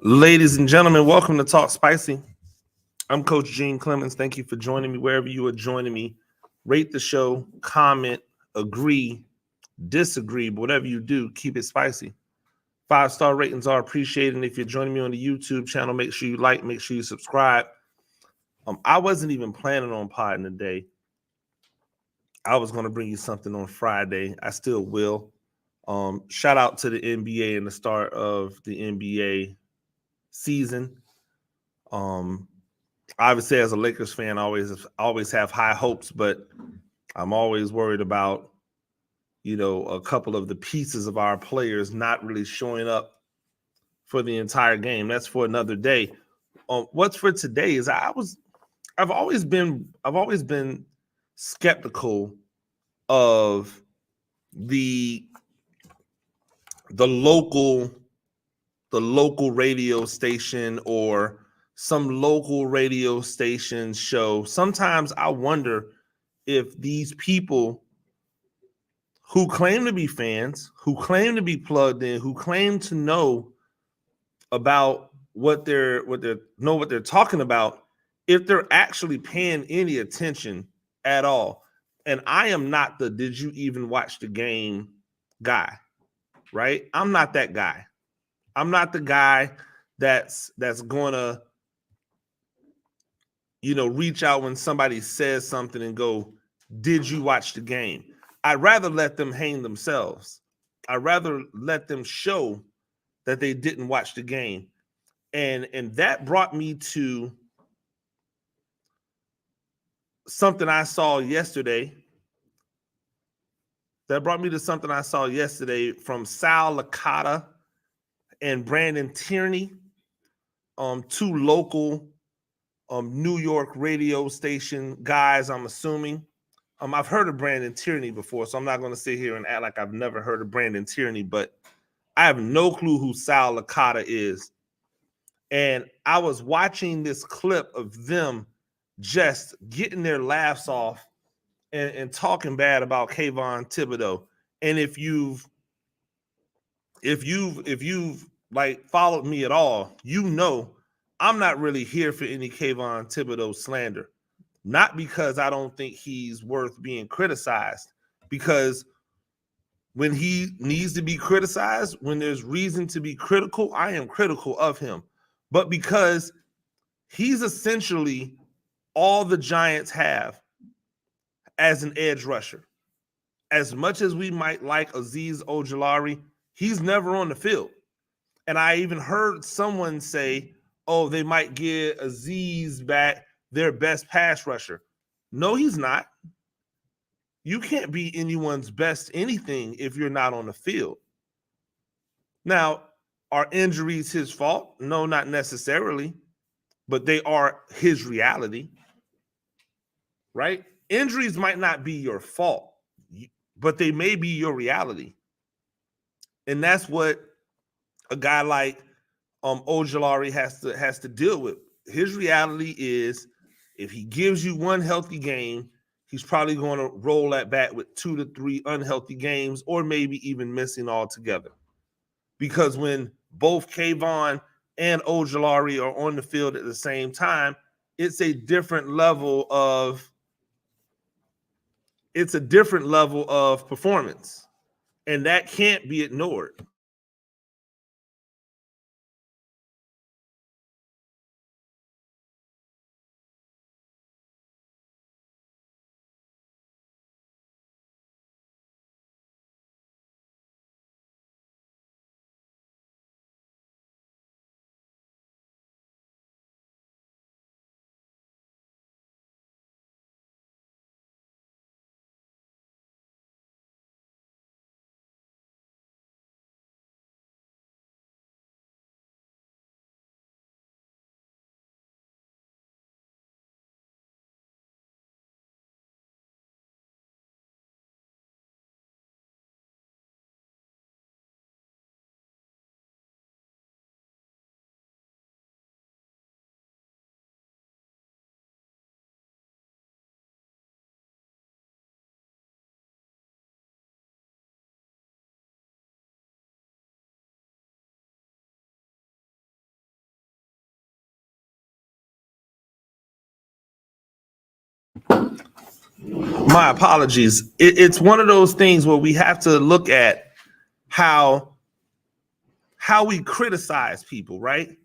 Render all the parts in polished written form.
Ladies and gentlemen, welcome to Talk Spicy. I'm Coach Gene Clemens. Thank you for joining me wherever you are joining me. Rate the show, comment, agree, disagree, but whatever you do, keep it spicy. 5-star ratings are appreciated. And if you're joining me on the YouTube channel, make sure you like, make sure you subscribe. I wasn't even planning on podding today. I was going to bring you something on Friday. I still will. Shout out to the NBA and the start of the NBA season. Obviously, as a Lakers fan, I always have high hopes, but I'm always worried about, a couple of the pieces of our players not really showing up for the entire game. That's for another day. What's for today is I've always been skeptical of the local radio station or some local radio station show. Sometimes I wonder if these people who claim to be fans, who claim to be plugged in, who claim to know about what they're talking about, if they're actually paying any attention at all. And I am not the did you even watch the game guy, right? I'm not that guy. I'm not the guy that's gonna, reach out when somebody says something and go, did you watch the game? I'd rather let them hang themselves. I'd rather let them show that they didn't watch the game. And that brought me to something I saw yesterday. From Sal Licata and Brandon Tierney, two local New York radio station guys, I'm assuming. I've heard of Brandon Tierney before, so I'm not going to sit here and act like I've never heard of Brandon Tierney, but I have no clue who Sal Licata is. And I was watching this clip of them just getting their laughs off and talking bad about Kayvon Thibodeaux. And if you've like followed me at all, I'm not really here for any Kayvon Thibodeaux slander. Not because I don't think he's worth being criticized, because when he needs to be criticized, when there's reason to be critical, I am critical of him. But because he's essentially all the Giants have as an edge rusher. As much as we might like Azeez Ojulari, he's never on the field. And I even heard someone say, oh, they might give Azeez back their best pass rusher. No, he's not. You can't be anyone's best anything if you're not on the field. Now, are injuries his fault? No, not necessarily, but they are his reality, right? Injuries might not be your fault, but they may be your reality. And that's what a guy like Ojulari has to deal with. His reality is if he gives you one healthy game, he's probably going to roll that back with 2 to 3 unhealthy games, or maybe even missing altogether. Because when both Kayvon and Ojulari are on the field at the same time, it's a different level of performance, and that can't be ignored. My apologies. It's one of those things where we have to look at how we criticize people, right?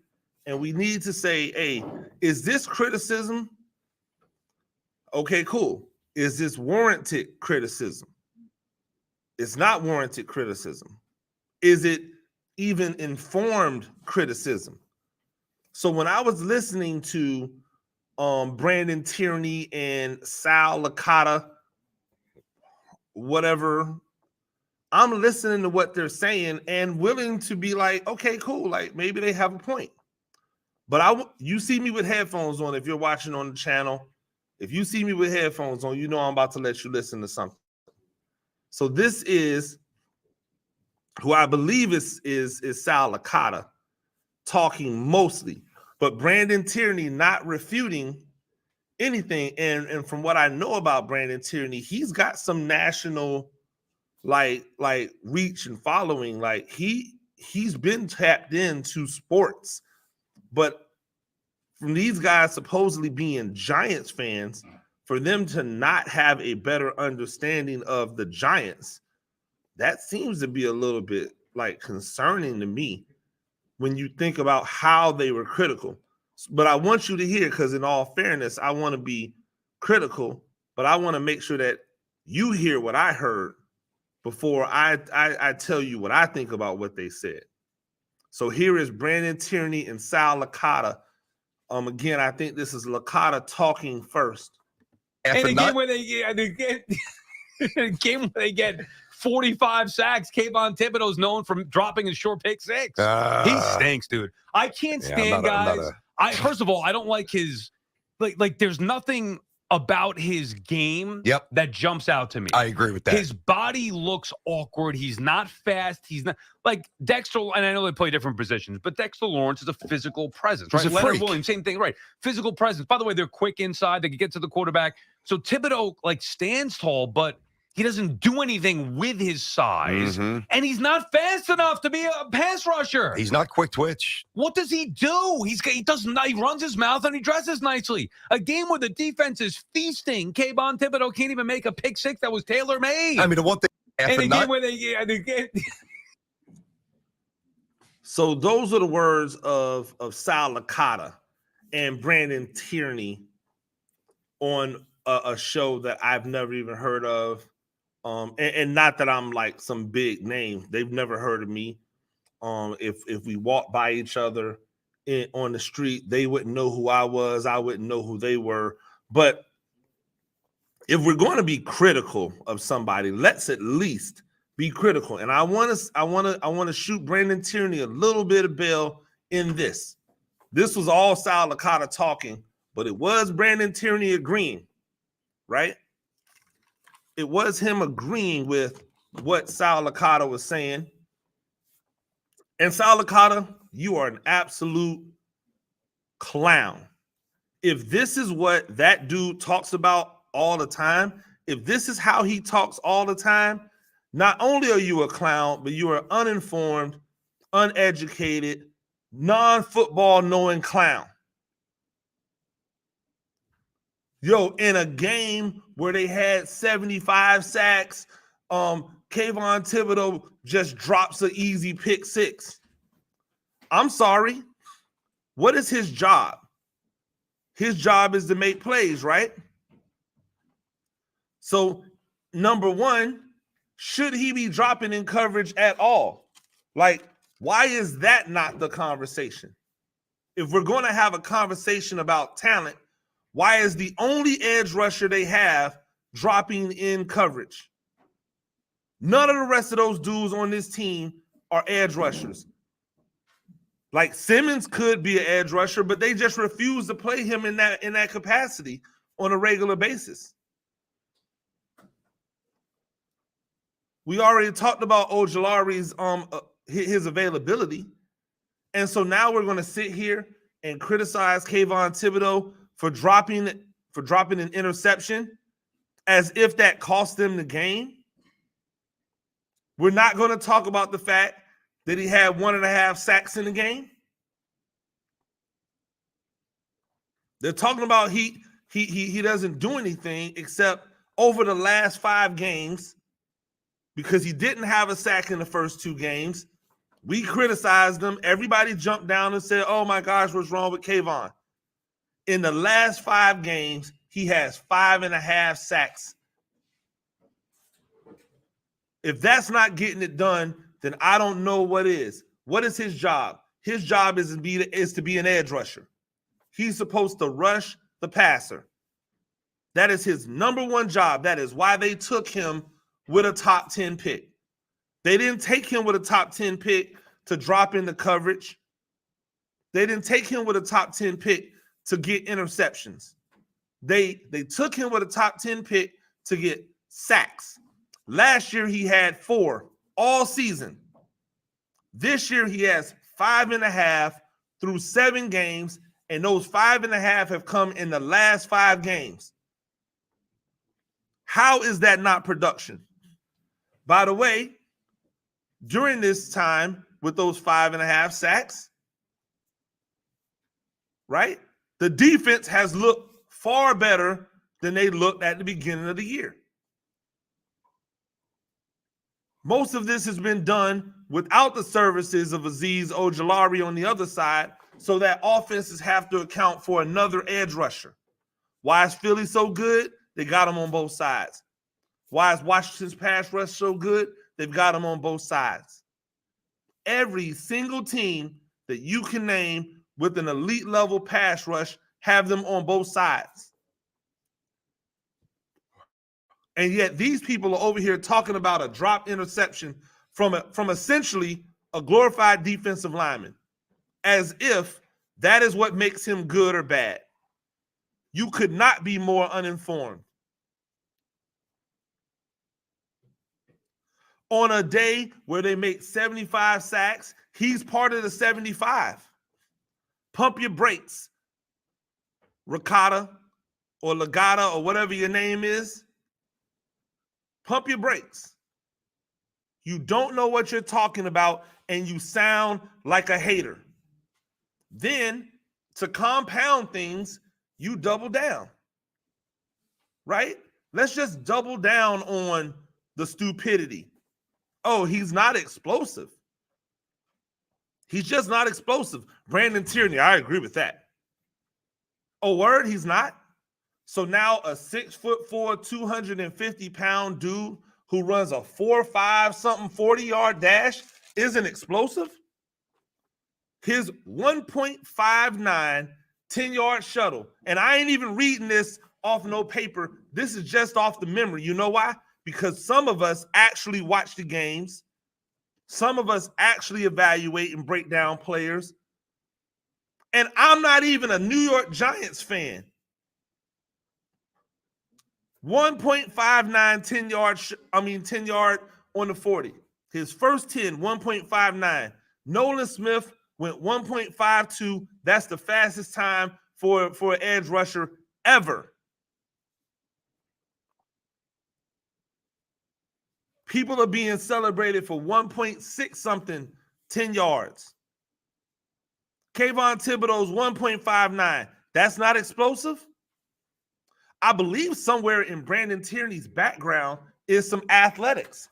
And we need to say, hey, is this criticism? Okay, cool. Is this warranted criticism? It's not warranted criticism. Is it even informed criticism? So when I was listening to Brandon Tierney and Sal Licata, whatever, I'm listening to what they're saying and willing to be like, okay, cool. Like maybe they have a point. But you see me with headphones on if you're watching on the channel. If you see me with headphones on, you know I'm about to let you listen to something. So this is who I believe is Sal Licata talking mostly, but Brandon Tierney not refuting anything. And from what I know about Brandon Tierney, he's got some national like reach and following. Like he's been tapped into sports, but from these guys supposedly being Giants fans, for them to not have a better understanding of the Giants, that seems to be a little bit like concerning to me when you think about how they were critical. But I want you to hear, because in all fairness, I want to be critical, but I want to make sure that you hear what I heard before I tell you what I think about what they said. So here is Brandon Tierney and Sal Licata. Again, I think this is Licata talking first. And the game where they get 45 sacks, Kayvon Thibodeaux is known for dropping his short pick six. He stinks, dude. I can't stand guys. First of all, I don't like his like. There's nothing about his game that jumps out to me. I agree with that. His body looks awkward. He's not fast. He's not like Dexter, and I know they play different positions, but Dexter Lawrence is a physical presence, right? Leonard Williams, same thing, right? Physical presence. By the way, they're quick inside. They can get to the quarterback. So Thibodeaux like stands tall, but he doesn't do anything with his size, and he's not fast enough to be a pass rusher. He's not quick twitch. What does he do? He runs his mouth and he dresses nicely. A game where the defense is feasting. Kayvon Thibodeaux can't even make a pick six that was tailor-made. I mean, the one thing. And a game where they So those are the words of Sal Licata and Brandon Tierney on a show that I've never even heard of. And not that I'm like some big name. They've never heard of me. If we walked by each other on the street, they wouldn't know who I was. I wouldn't know who they were. But if we're going to be critical of somebody, let's at least be critical. And I want to shoot Brandon Tierney a little bit of bail in this. This was all Sal Licata talking, but it was Brandon Tierney agreeing, right? It was him agreeing with what Sal Licata was saying. And Sal Licata, you are an absolute clown. If this is what that dude talks about all the time, if this is how he talks all the time, not only are you a clown, but you are uninformed, uneducated, non-football knowing clown. Yo, in a game where they had 75 sacks, Kayvon Thibodeaux just drops an easy pick six. I'm sorry. What is his job? His job is to make plays, right? So, number one, should he be dropping in coverage at all? Like, why is that not the conversation? If we're going to have a conversation about talent, why is the only edge rusher they have dropping in coverage? None of the rest of those dudes on this team are edge rushers. Like Simmons could be an edge rusher, but they just refuse to play him in that capacity on a regular basis. We already talked about Ojulari's his availability. And so now we're going to sit here and criticize Kayvon Thibodeaux for dropping an interception as if that cost them the game. We're not going to talk about the fact that he had 1.5 sacks in the game. They're talking about he he doesn't do anything except over the last 5 games, because he didn't have a sack in the first 2 games. We criticized him. Everybody jumped down and said, oh my gosh, what's wrong with Kayvon? In the last 5 games, he has 5.5 sacks. If that's not getting it done, then I don't know what is. What is his job? His job is to be an edge rusher. He's supposed to rush the passer. That is his number one job. That is why they took him with a top 10 pick. They didn't take him with a top 10 pick to drop into coverage. They didn't take him with a top 10 pick to get interceptions. They took him with a top 10 pick to get sacks. Last year, he had 4 all season. This year, he has 5.5 through 7 games, and those 5.5 have come in the last 5 games. How is that not production? By the way, during this time with those 5.5 sacks, right, the defense has looked far better than they looked at the beginning of the year. Most of this has been done without the services of Azeez Ojulari on the other side, so that offenses have to account for another edge rusher. Why is Philly so good? They got him on both sides. Why is Washington's pass rush so good? They've got him on both sides. Every single team that you can name with an elite level pass rush have them on both sides. And yet these people are over here talking about a drop interception from essentially a glorified defensive lineman, as if that is what makes him good or bad. You could not be more uninformed. On a day where they make 75 sacks, he's part of the 75. Pump your brakes, Ricotta or Legata or whatever your name is. Pump your brakes. You don't know what you're talking about, and you sound like a hater. Then, to compound things, you double down, right? Let's just double down on the stupidity. Oh, he's not explosive. He's just not explosive. Brandon Tierney, I agree with that. Oh, word, he's not? So now a 6'4", 250-pound dude who runs a 4.5 something 40-yard dash isn't explosive? His 1.59 10-yard shuttle, and I ain't even reading this off no paper. This is just off the memory. You know why? Because some of us actually watch the games. Some of us actually evaluate and break down players. And I'm not even a New York Giants fan. 1.59 10 yard on the 40. His first 10, 1.59. Nolan Smith went 1.52. That's the fastest time for an edge rusher ever. People are being celebrated for 1.6 something 10 yards. Kayvon Thibodeaux's 1.59. That's not explosive? I believe somewhere in Brandon Tierney's background is some athletics.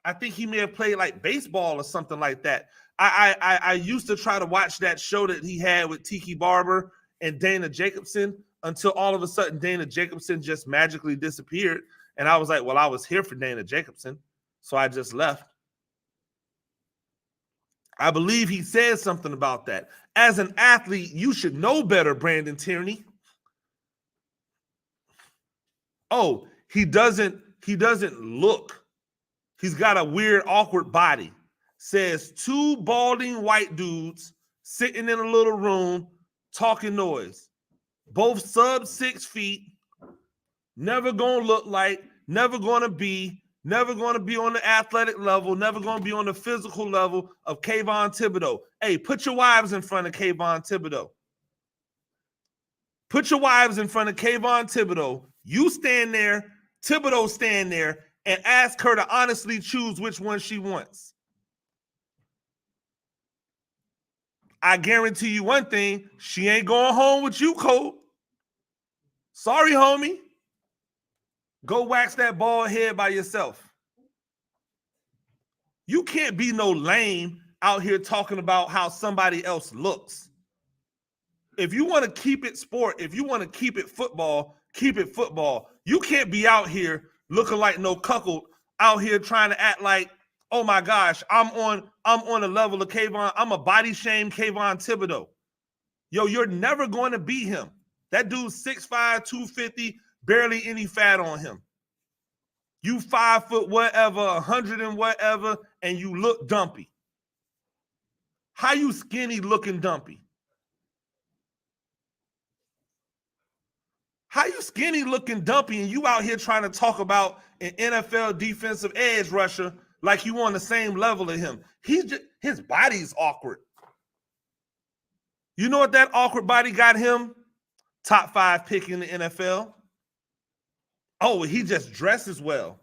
I think he may have played like baseball or something like that. I used to try to watch that show that he had with Tiki Barber and Dana Jacobson until all of a sudden Dana Jacobson just magically disappeared. And I was like, well, I was here for Dana Jacobson, so I just left. I believe he said something about that. As an athlete, you should know better, Brandon Tierney. Oh, he doesn't look. He's got a weird, awkward body. Says 2 balding white dudes sitting in a little room talking noise. Both sub 6 feet. Never gonna look like, never gonna be on the athletic level, never gonna be on the physical level of Kayvon Thibodeaux. Hey, put your wives in front of Kayvon Thibodeaux. Put your wives in front of Kayvon Thibodeaux. You stand there, Thibodeaux stand there, and ask her to honestly choose which one she wants. I guarantee you one thing, she ain't going home with you, Cole. Sorry, homie. Go wax that bald head by yourself. You can't be no lame out here talking about how somebody else looks. If you want to keep it sport, if you want to keep it football, keep it football. You can't be out here looking like no cuckold out here trying to act like, oh my gosh, I'm on the level of Kayvon. I'm a body shame Kayvon Thibodeaux. Yo, you're never going to beat him. That dude's 6'5", 250, barely any fat on him. You 5 foot whatever, 100 and whatever, and you look dumpy. How you skinny looking dumpy? How you skinny looking dumpy and you out here trying to talk about an NFL defensive edge rusher like you on the same level of him? His body's awkward. You know what that awkward body got him? Top 5 pick in the NFL. Oh, he just dresses well.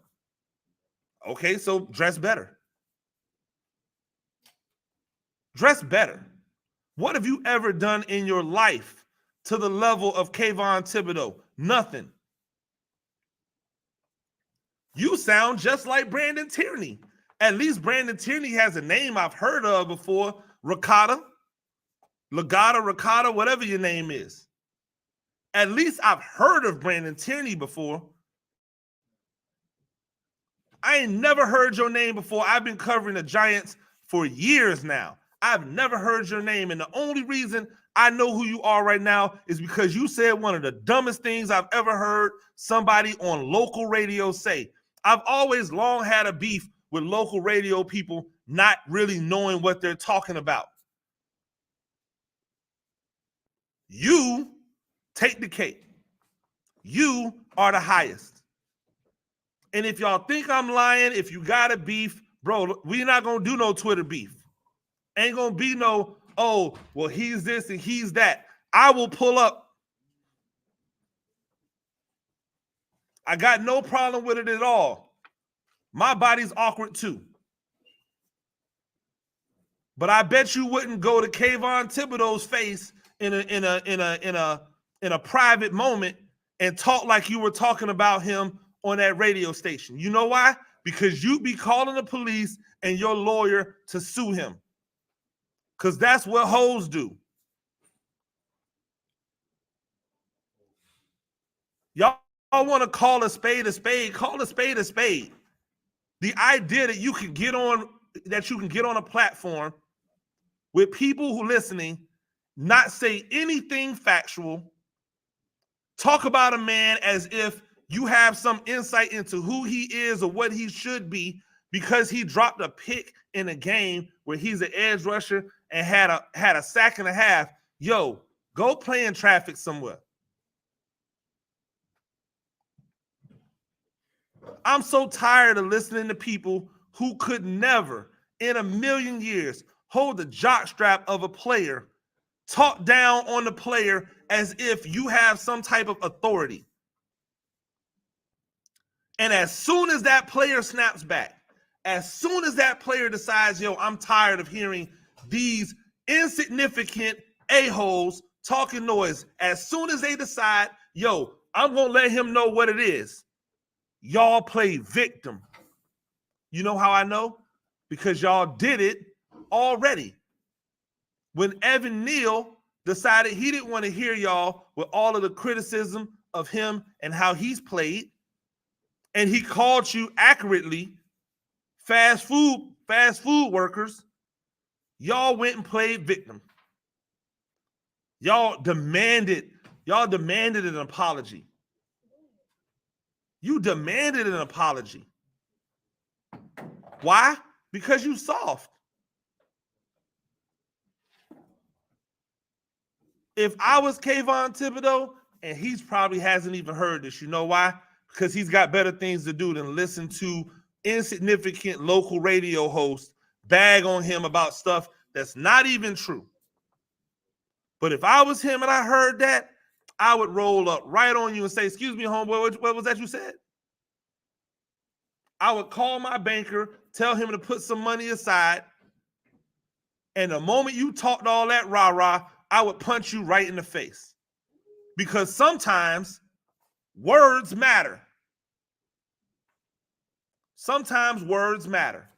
Okay, so dress better. Dress better. What have you ever done in your life to the level of Kayvon Thibodeaux? Nothing. You sound just like Brandon Tierney. At least Brandon Tierney has a name I've heard of before. Ricotta, whatever your name is. At least I've heard of Brandon Tierney before. I ain't never heard your name before. I've been covering the Giants for years now. I've never heard your name. And the only reason I know who you are right now is because you said one of the dumbest things I've ever heard somebody on local radio say. I've always long had a beef with local radio people not really knowing what they're talking about. You take the cake. You are the highest. And if y'all think I'm lying, if you got a beef, bro, we're not going to do no Twitter beef. Ain't going to be no, oh, well, he's this and he's that. I will pull up. I got no problem with it at all. My body's awkward too. But I bet you wouldn't go to Kayvon Thibodeaux's face in a private moment and talk like you were talking about him on that radio station. You know why? Because you be calling the police and your lawyer to sue him. Because that's what hoes do. Y'all want to call a spade a spade, call a spade a spade. The idea that you can get on a platform with people who listening, not say anything factual, talk about a man as if you have some insight into who he is or what he should be because he dropped a pick in a game where he's an edge rusher and had a sack and a half. Yo, go play in traffic somewhere. I'm so tired of listening to people who could never in a million years hold the jockstrap of a player, talk down on the player as if you have some type of authority. And as soon as that player snaps back, as soon as that player decides, yo, I'm tired of hearing these insignificant a-holes talking noise, as soon as they decide, yo, I'm going to let him know what it is, y'all play victim. You know how I know? Because y'all did it already. When Evan Neal decided he didn't want to hear y'all with all of the criticism of him and how he's played, and he called you accurately fast food workers, y'all went and played victim. Y'all demanded an apology. You demanded an apology. Why? Because you soft. If I was Kayvon Thibodeaux, and he's probably hasn't even heard this, you know why? Because he's got better things to do than listen to insignificant local radio hosts bag on him about stuff that's not even true. But if I was him and I heard that, I would roll up right on you and say, excuse me, homeboy, what was that you said? I would call my banker, tell him to put some money aside, and the moment you talked all that rah-rah, I would punch you right in the face. Because sometimes Words matter. Sometimes words matter.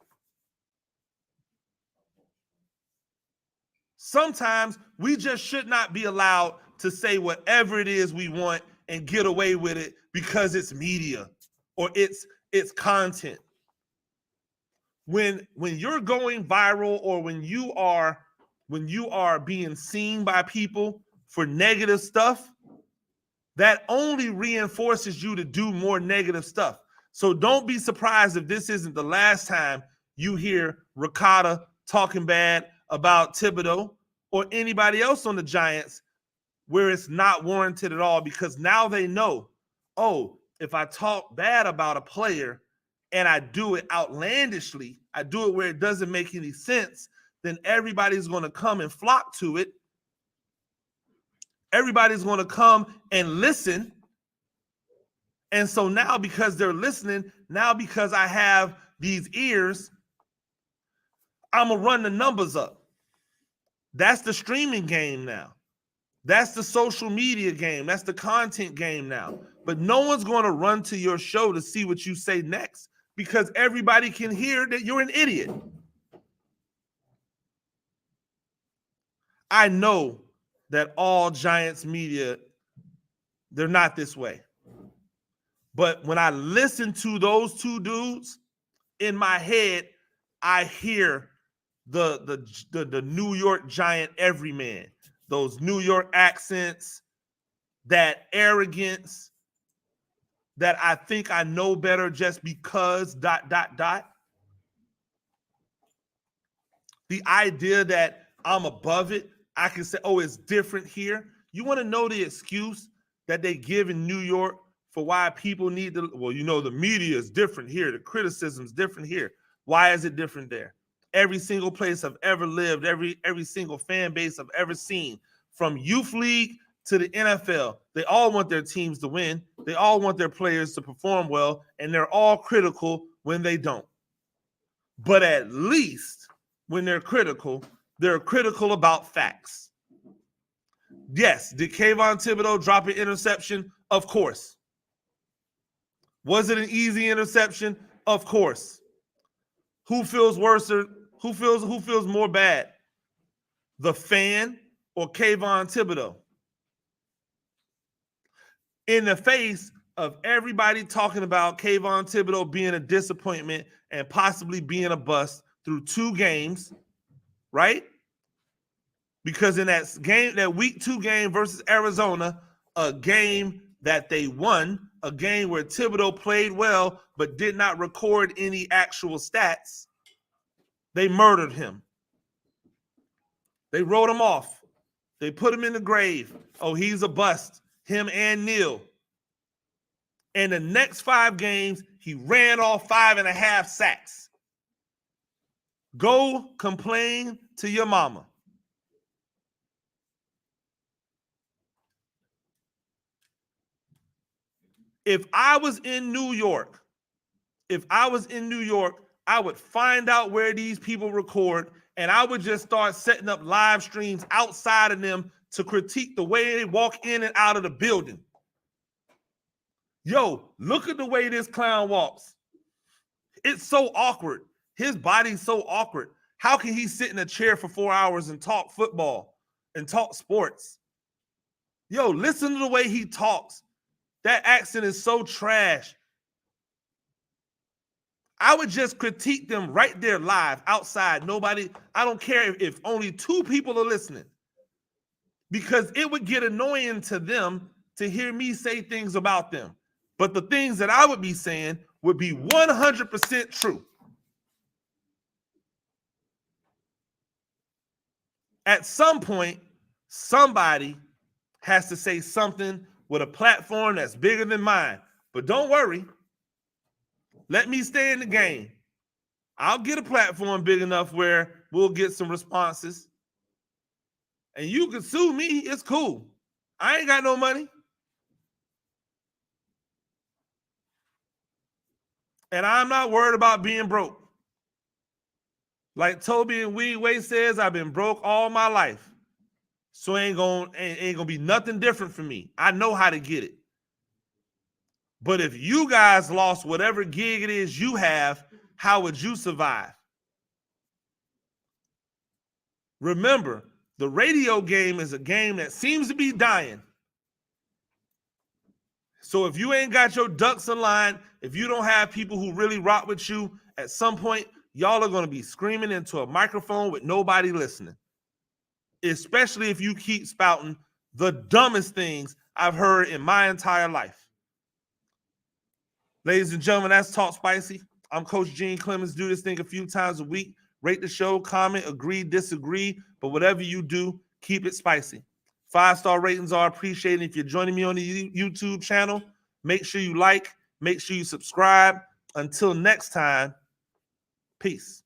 Sometimes we just should not be allowed to say whatever it is we want and get away with it because it's media or it's content. When you're going viral or when you are being seen by people for negative stuff, that only reinforces you to do more negative stuff. So don't be surprised if this isn't the last time you hear Ricotta talking bad about Thibodeaux or anybody else on the Giants where it's not warranted at all, because now they know, oh, if I talk bad about a player and I do it outlandishly, I do it where it doesn't make any sense, then everybody's going to come and flock to it. Everybody's going to come and listen. And so now, because they're listening, now because I have these ears, I'm going to run the numbers up. That's the streaming game now. That's the social media game. That's the content game now. But no one's going to run to your show to see what you say next because everybody can hear that you're an idiot. I know that all Giants media, they're not this way. But when I listen to those two dudes, in my head, I hear the New York Giant everyman. Those New York accents, that arrogance, that I think I know better just because ... The idea that I'm above it, I can say, oh, it's different here. You want to know the excuse that they give in New York for why people need to, well, the media is different here. The criticism is different here. Why is it different there? Every single place I've ever lived, every single fan base I've ever seen, from youth league to the NFL, they all want their teams to win. They all want their players to perform well, and they're all critical when they don't. But at least when they're critical about facts. Yes, did Kayvon Thibodeaux drop an interception? Of course. Was it an easy interception? Of course. Who feels worse or who feels more bad? The fan or Kayvon Thibodeaux? In the face of everybody talking about Kayvon Thibodeaux being a disappointment and possibly being a bust through 2 games, right? Because in that game, that week 2 game versus Arizona, a game that they won, a game where Thibodeaux played well but did not record any actual stats, they murdered him. They wrote him off. They put him in the grave. Oh, he's a bust. Him and Neal. And the next 5 games, he ran off 5.5 sacks. Go complain to your mama. If I was in New York, I would find out where these people record, and I would just start setting up live streams outside of them to critique the way they walk in and out of the building. Yo, look at the way this clown walks. It's so awkward. His body's so awkward. How can he sit in a chair for 4 hours and talk football and talk sports? Yo, listen to the way he talks. That accent is so trash. I would just critique them right there live, outside. Nobody, I don't care if only 2 people are listening. Because it would get annoying to them to hear me say things about them. But the things that I would be saying would be 100% true. At some point, somebody has to say something with a platform that's bigger than mine. But don't worry. Let me stay in the game. I'll get a platform big enough where we'll get some responses. And you can sue me. It's cool. I ain't got no money. And I'm not worried about being broke. Like Toby and Weedway says, I've been broke all my life. So ain't gonna be nothing different for me. I know how to get it. But if you guys lost whatever gig it is you have, how would you survive? Remember, the radio game is a game that seems to be dying. So if you ain't got your ducks in line, if you don't have people who really rock with you, at some point, y'all are going to be screaming into a microphone with nobody listening. Especially if you keep spouting the dumbest things I've heard in my entire life. Ladies and gentlemen, that's Talk Spicy. I'm Coach Gene Clemens. Do this thing a few times a week. Rate the show, comment, agree, disagree. But whatever you do, keep it spicy. 5-star ratings are appreciated. If you're joining me on the YouTube channel, make sure you like, make sure you subscribe. Until next time, peace.